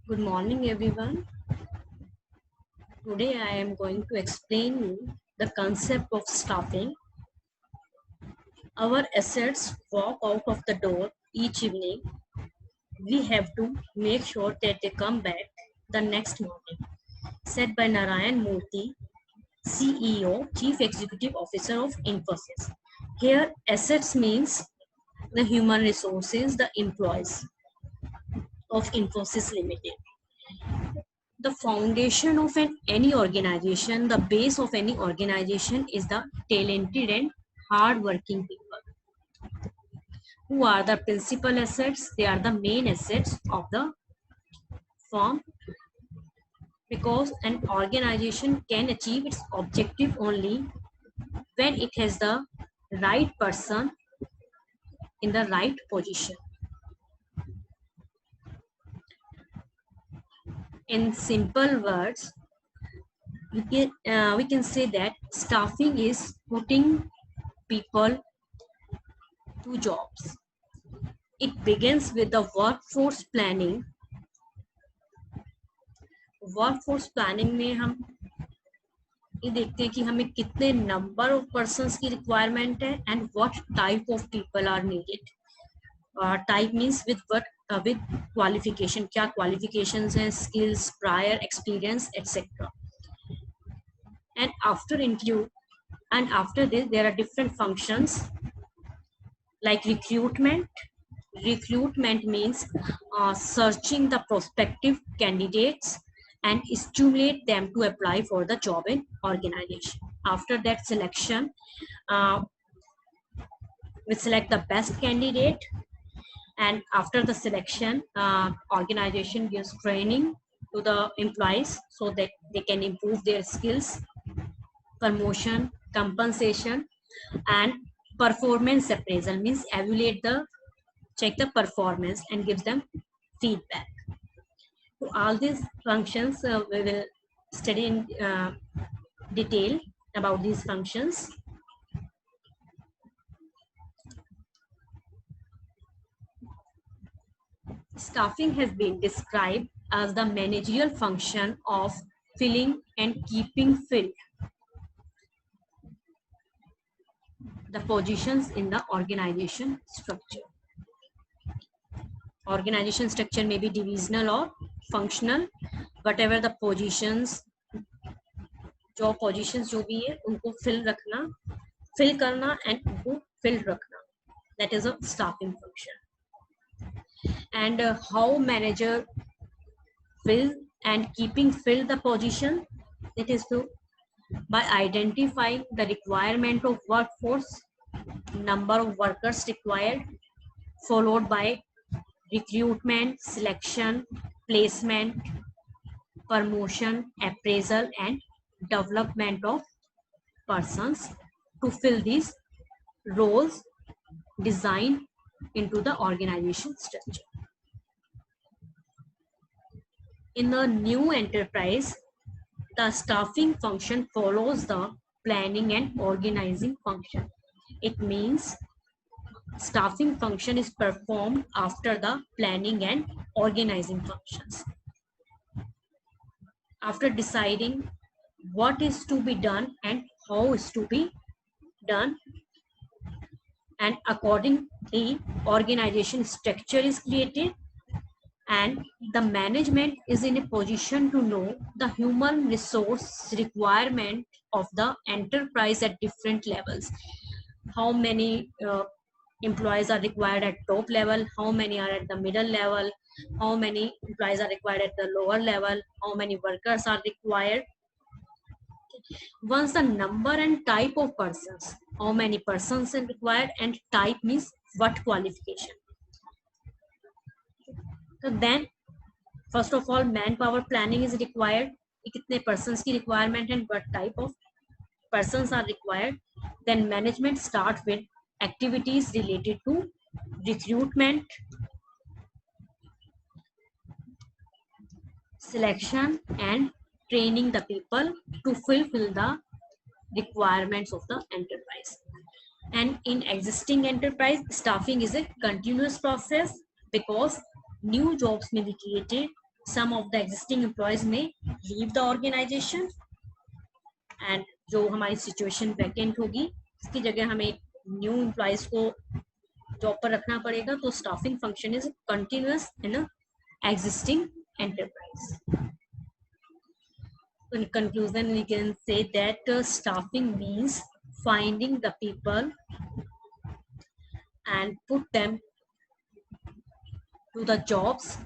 Good morning, everyone. Today I am going to explain you the concept of staffing. Our assets walk out of the door each evening. We have to make sure that they come back the next morning. Said by Narayan Murthy, CEO, Chief Executive Officer of Infosys. Here, assets means the human resources, the employees of Infosys Limited. The foundation of any organization, the base of any organization is the talented and hard-working people. Who are the principal assets? They are the main assets of the firm because an organization can achieve its objective only when it has the right person in the right position. In simple words, we can say that staffing is putting people to jobs. It begins with the workforce planning. Workforce planning में हम ये देखते हैं कि हमें कितने number of persons की requirement है and what type of people are needed. Type means with qualification, क्या क्वालिफिकेशंस हैं, skills, prior experience etcetera. And after interview and after this there are different functions like recruitment means searching the prospective candidates and stimulate them to apply for the job in organization. After that selection, uh, we select the best candidate, and after the selection, organization gives training to the employees so that they can improve their skills, promotion, compensation, and performance appraisal means evaluate the check the performance and gives them feedback. So all these functions we will study in detail about these functions. Staffing has been described as the managerial function of filling and keeping filled the positions in the organization structure. Organization structure may be divisional or functional, whatever the positions, job positions जो भी है उनको fill करना and उनको fill रखना. That is a staffing function. And how manager fill and keeping fill the position, it is to by identifying the requirement of workforce, number of workers required, followed by recruitment, selection, placement, promotion, appraisal, and development of persons to fill these roles designed into the organization structure. In a new enterprise, the staffing function follows the planning and organizing function. It means staffing function is performed after the planning and organizing functions. After deciding what is to be done and how is to be done, and accordingly, organization structure is created and the management is in a position to know the human resource requirement of the enterprise at different levels. How many employees are required at top level, how many are at the middle level, how many employees are required at the lower level, how many workers are required. Once the number and type of persons, how many persons are required, and type means what qualification. So then first of all manpower planning is required, kitne persons ki requirement and what type of persons are required. Then management start with activities related to recruitment, selection, and training the people to fulfill the requirements of the enterprise. And in existing enterprise, staffing is a continuous process because new jobs may be created some of the existing employees may leave the organization and जो हमारी situation vacant होगी उसकी जगह हमें new employees को job पर रखना पड़ेगा. तो staffing function is continuous in a existing enterprise. In conclusion, we can say that staffing means finding the people and put them to the jobs